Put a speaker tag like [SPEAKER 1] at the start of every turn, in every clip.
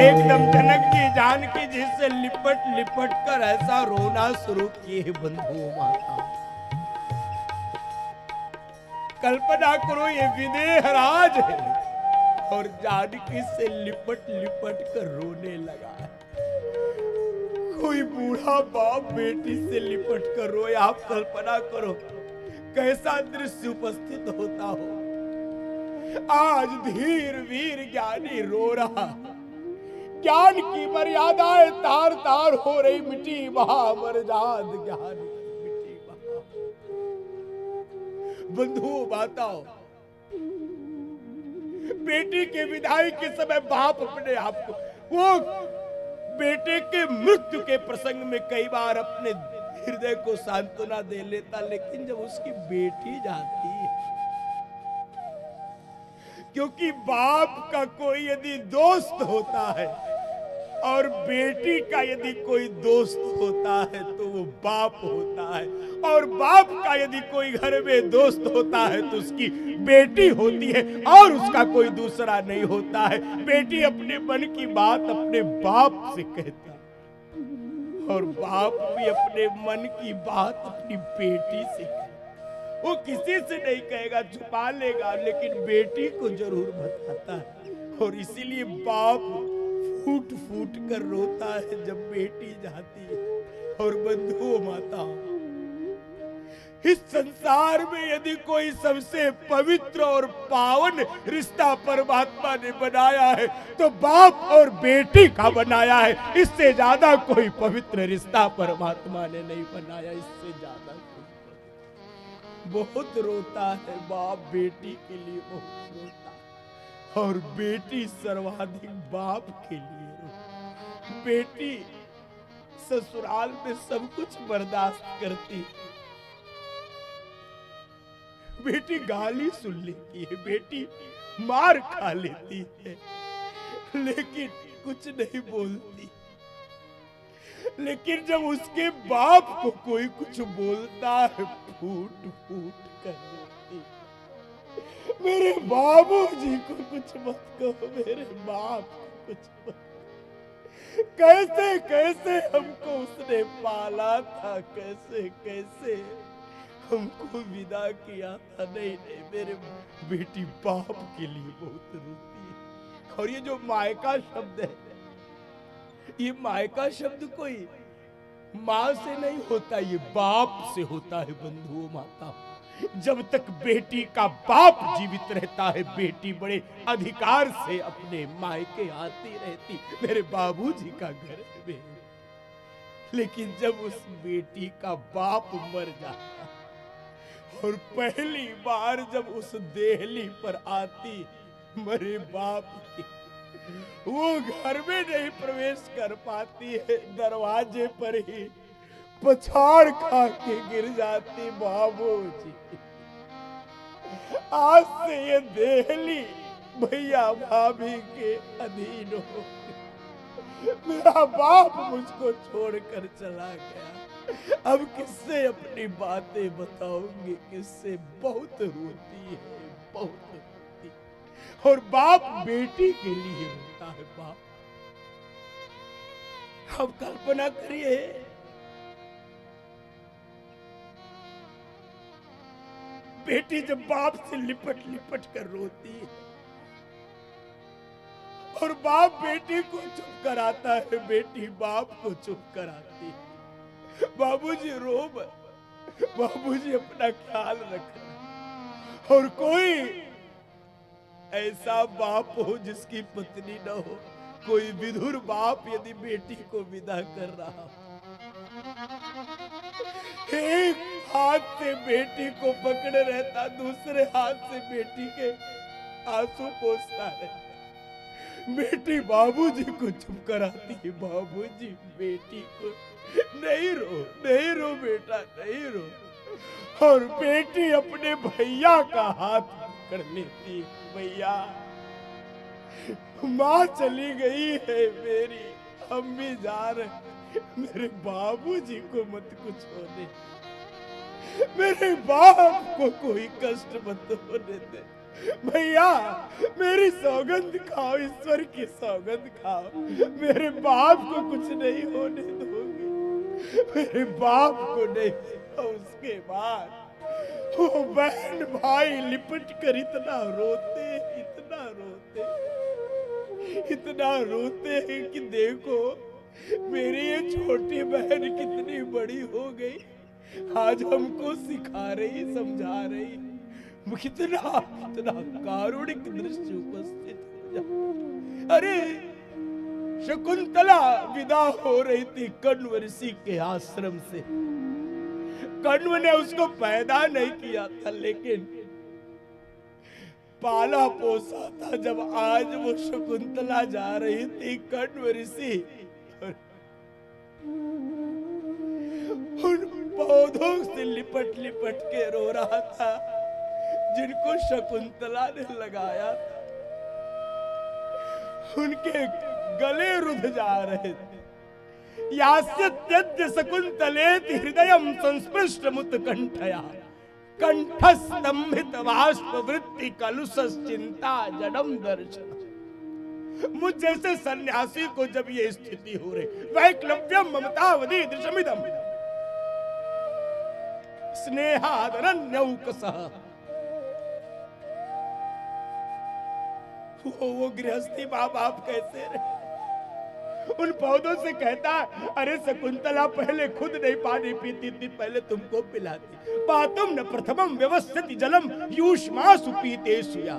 [SPEAKER 1] एकदम जनक जी जानकी जी से लिपट लिपट कर ऐसा रोना शुरू किए। बंधुओं माता, कल्पना करो ये विदेह राज है और जानकी से लिपट लिपट कर रोने लगा है। कोई बूढ़ा बाप बेटी से लिपट कर रोए, आप कल्पना करो कैसा दृश्य उपस्थित होता हो। आज धीर वीर ज्ञानी रो रहा, ज्ञान की मर्यादाएं तार तार हो रही, मिटी महामर्याद ज्ञान की मिटी महा। बंधुओं माताओं, बेटी के विदाई के समय बाप अपने आप को, वो बेटे के मृत्यु के प्रसंग में कई बार अपने हृदय को सांत्वना दे लेता, लेकिन जब उसकी बेटी जाती है, क्योंकि बाप का कोई यदि दोस्त होता है और बेटी का यदि कोई दोस्त होता है तो वो बाप होता है, और बाप का यदि कोई घर में दोस्त होता है तो उसकी बेटी होती है, और उसका कोई दूसरा नहीं होता है। बेटी अपने मन की बात अपने बाप से कहती है और बाप भी अपने मन की बात अपनी बेटी से कहता। वो किसी से नहीं कहेगा, छुपा लेगा, लेकिन बेटी को जरूर बताता है। और इसीलिए बाप फूट फूट कर रोता है जब बेटी जाती है। और बंधुओं माता, इस संसार में यदि कोई सबसे पवित्र और पावन रिश्ता परमात्मा ने बनाया है तो बाप और बेटी का बनाया है। इससे ज्यादा कोई पवित्र रिश्ता परमात्मा ने नहीं बनाया। इससे ज्यादा बहुत रोता है बाप बेटी के लिए, बहुत रोता है, और बेटी सर्वाधिक बाप के लिए रोती। बेटी ससुराल में सब कुछ बर्दाश्त करती है, बेटी गाली सुन लेती है, बेटी मार खा लेती है, लेकिन कुछ नहीं बोलती। लेकिन जब उसके बाप को कोई कुछ बोलता है, फूट फूट कर रोती। मेरे बाबूजी को कुछ मत कहो, मेरे बाप को कुछ मत। कैसे कैसे हमको उसने पाला था, कैसे कैसे हमको विदा किया था। नहीं नहीं, मेरे बेटी बाप के लिए बहुत रोती है। और ये जो मायका शब्द है, ये मायका शब्द कोई माँ से नहीं होता, ये बाप से होता है। बंधुओं माता, जब तक बेटी का बाप जीवित रहता है, बेटी बड़े अधिकार से अपने मायके आती रहती, मेरे बाबूजी का घर में। लेकिन जब उस बेटी का बाप मर जाता और पहली बार जब उस देहली पर आती मरे बाप की, वो घर में नहीं प्रवेश कर पाती है, दरवाजे पर ही पछाड़ खा के गिर जाती। बाबूजी, आज से ये देहली भैया भाभी के अधीन हो, मेरा बाप मुझको छोड़कर चला गया। अब किससे अपनी बातें बताऊंगी, किससे? बहुत रोती है, बहुत रोती। और बाप बेटी के लिए रोता है। बाप, अब कल्पना करिए, बेटी जब बाप से लिपट लिपट कर रोती है और बाप बेटी को चुप कराता है, बेटी बाप को चुप कराती है। बाबूजी रो मत, बाबूजी अपना ख्याल रखना। और कोई ऐसा बाप हो जिसकी पत्नी न हो, कोई विधुर बाप यदि बेटी को विदा कर रहा हो, एक हाथ से बेटी को पकड़े रहता, दूसरे हाथ से बेटी के आंसू पोंछता रहता। बेटी बाबूजी को चुप कराती है, बाबूजी बेटी को नहीं रो, नहीं रो बेटा, नहीं रो। और बेटी अपने भैया का हाथ पकड़ लेती है, भैया माँ चली गई है मेरी, हम भी जा रहे, मेरे बाबूजी को मत कुछ होने, मेरे बाप को कोई कष्ट मत होने दे। भैया मेरी सौगंध खाओ, ईश्वर की सौगंध खाओ, मेरे बाप को कुछ नहीं होने दोगे, मेरे बाप को नहीं। उसके बाद वो बहन भाई लिपट कर इतना रोते इतना रोते हैं कि देखो मेरी ये छोटी बहन कितनी बड़ी हो गई, आज हमको सिखा रही, समझा रही। कितना कारुणिक दृश्य उपस्थित हो जाए। अरे शकुंतला विदा हो रही थी कण्व ऋषि के आश्रम से। कण्व ने उसको पैदा नहीं किया था, लेकिन पाला पोसा था। जब आज वो शकुंतला जा रही थी, कण्व ऋषि उन पौधों से लिपट लिपट के रो रहा था जिनको शकुंतला ने लगाया था। उनके गले रुध जा रहे थे। यास्य त्यज्य शकुंतलेति हृदयं संस्पृष्टमुत्कंठया कंठस्तंभित बाष्प वृत्ति कलुषश्चिंता जडम दर्शन। मुझ जैसे सन्यासी को जब ये स्थिति हो रही, वैक्लव्यम ममतावधि दृशमिदम स्नेहादरण्यौकसः। वो गृहस्थी माँ बाप कैसे रहे। उन पौधों से कहता, अरे शकुंतला पहले खुद नहीं पानी पीती थी, पहले तुमको पिलाती। पातुम न प्रथमम व्यवस्थित जलम यूष्मासु पीतेषु या।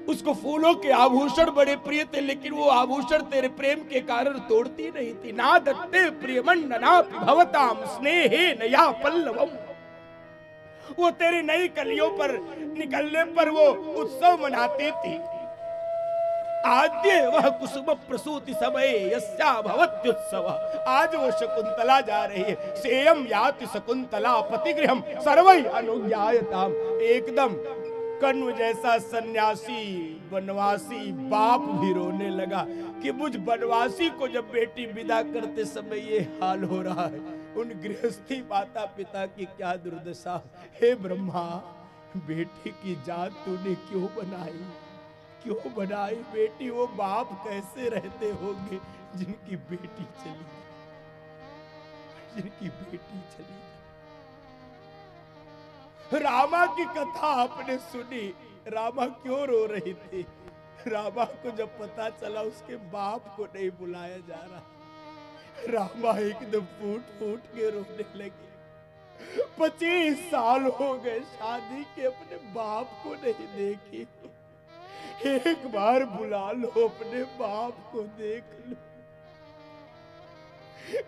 [SPEAKER 1] उसको फूलों के आभूषण बड़े प्रिय थे, लेकिन वो आभूषण तेरे प्रेम के कारण तोड़ती नहीं थी। ना दत्ते प्रियमन्नना भवताम स्नेहे नया पल्लवम। वो तेरी नई कलियों पर निकलने पर वो उत्सव मनाती थी। आद्य वह कुसुम प्रसूति समय यस्या भवत्युत्सव। आज वो शकुंतला जा रही है। सेयम याति शकुंतला पतिगृहम सर्वै अनुज्ञायताम। एकदम कण्व जैसा सन्यासी वनवासी बाप भी रोने लगा कि मुझ वनवासी को जब बेटी विदा करते समय ये हाल हो रहा है, उन गृहस्थी माता पिता की क्या दुर्दशा। हे ब्रह्मा, बेटी की जात तूने क्यों बनाई, क्यों बनाई बेटी। वो बाप कैसे रहते होंगे जिनकी बेटी चली, जिनकी बेटी चली। रामा की कथा आपने सुनी, रामा क्यों रो रही थी। रामा को जब पता चला उसके बाप को नहीं बुलाया जा रहा, रामा एकदम फूट फूट के रोने लगी। 25 साल हो गए शादी के, अपने बाप को नहीं देखी। एक बार बुला लो, अपने बाप को देख लो।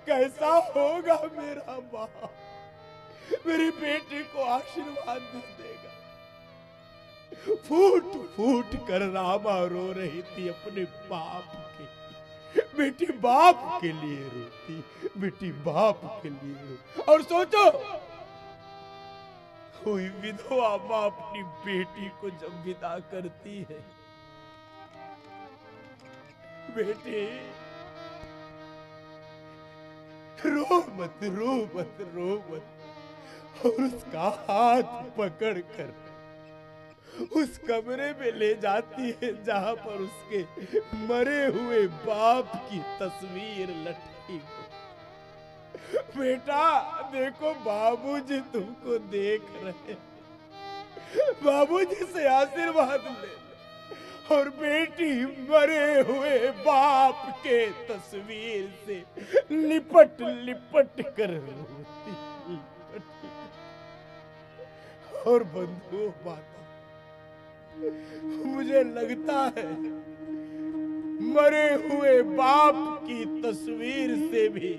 [SPEAKER 1] कैसा होगा मेरा बाप, मेरी बेटी को आशीर्वाद दे देगा। फूट फूट कर रामा रो रही थी अपने बाप के। बेटी बाप के लिए रोती, बेटी बाप के लिए रोती। और सोचो, कोई विधवा माँ अपनी बेटी को जब विदा करती है, बेटी रो मत, रो मत, रो मत। और उसका हाथ पकड़कर उस कमरे में ले जाती है जहां पर उसके मरे हुए बाप की तस्वीर लटकी हो। बेटा देखो, बाबूजी तुमको देख रहे, बाबूजी से आशीर्वाद ले लो। और बेटी मरे हुए बाप के तस्वीर से लिपट लिपट कर रोती। और बंधुओं माता, मुझे लगता है मरे हुए बाप की तस्वीर से भी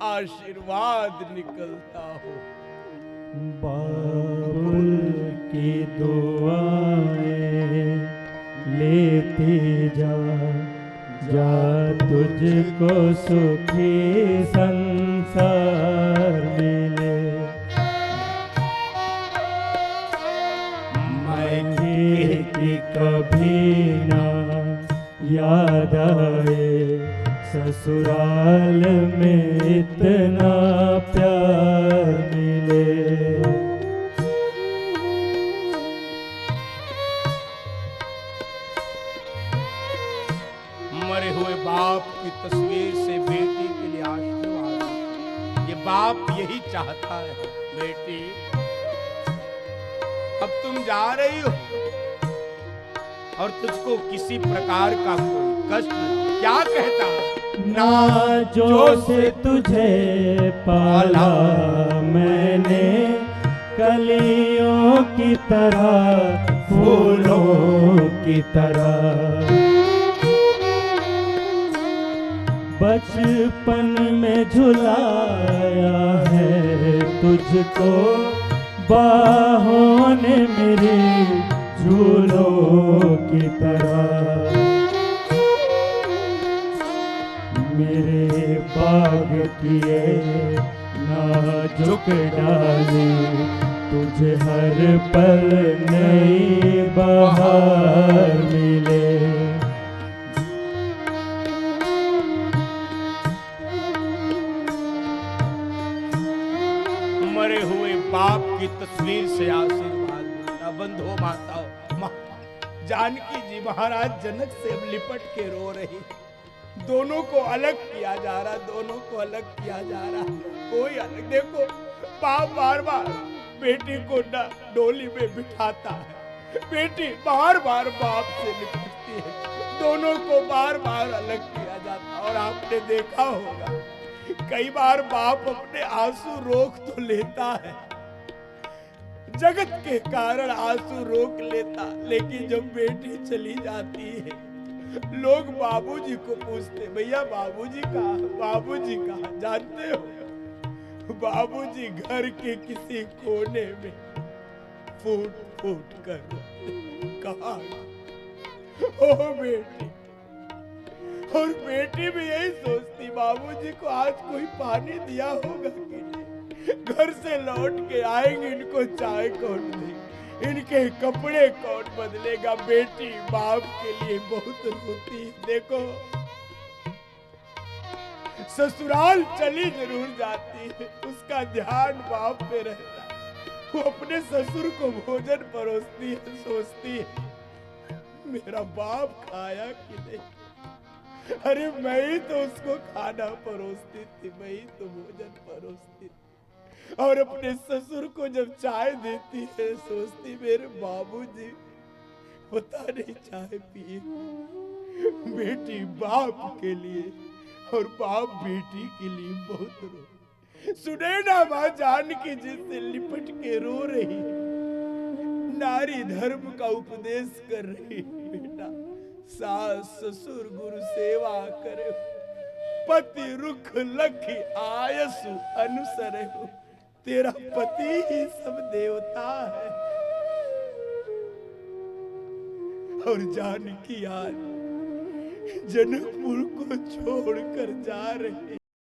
[SPEAKER 1] आशीर्वाद निकलता हो।
[SPEAKER 2] बाबुल की दुआएं लेती जा, जा तुझको सुखी संसार मिले। मायके की कभी ना याद आए, ससुराल में इतना प्यार मिले।
[SPEAKER 1] हुए बाप की तस्वीर से बेटी के लिए आशीर्वाद। ये बाप यही चाहता है, बेटी अब तुम जा रही हो और तुझको किसी प्रकार का कोई कष्ट नहीं। क्या कहता
[SPEAKER 2] ना जो से तुझे पाला मैंने, कलियों की तरह फूलों की तरह, बचपन में झुलाया है तुझको बाहों ने मेरी झूलों की तरह। मेरे बाग किए नाजुक डाले, तुझे हर पल नई बहार मिले।
[SPEAKER 1] मरे हुए बाप की तस्वीर से आशीर्वाद मिलता। बंधो माताओं, जानकी जी महाराज जनक से अब लिपट के रो रही। दोनों को अलग किया जा रहा, दोनों को अलग किया जा रहा, कोई अलग। देखो बाप बार बार बेटी को डोली में बिठाता है, बेटी बार बार बाप से लिपटती है, दोनों को बार बार अलग किया जाता। और आपने देखा होगा कई बार बाप अपने आंसू रोक तो लेता है, जगत के कारण आंसू रोक लेता, लेकिन जब बेटी चली जाती है लोग बाबूजी को पूछते, भैया बाबूजी कहाँ, बाबूजी कहाँ? जानते हो बाबूजी घर के किसी कोने में फूट फूट कर कहाँ? ओ बेटी। और बेटी भी यही सोचती, बाबूजी को आज कोई पानी दिया होगा कि नहीं, घर से लौट के आएंगे इनको चाय कौन देगा, इनके कपड़े कौन बदलेगा। बेटी बाप के लिए बहुत रोती। देखो ससुराल चली जरूर जाती है, उसका ध्यान बाप पे रहता है। वो अपने ससुर को भोजन परोसती है, सोचती है मेरा बाप खाया कि नहीं। अरे मैं ही तो उसको खाना परोसती थी, मैं ही तो भोजन परोसती थी। और अपने ससुर को जब चाय देती है सोचती मेरे बाबूजी पता नहीं चाय पिए। बेटी बाप के लिए और बाप बेटी के लिए बहुत रो। सुने ना माँ जानकी जिससे लिपट के रो रही, नारी धर्म का उपदेश कर रही। बेटा सास ससुर गुरु सेवा करे, पति रुख लखी आयसु अनुसरे। तेरा पति ही सब देवता है। और जानकी आज जनकपुर को छोड़कर जा रहे।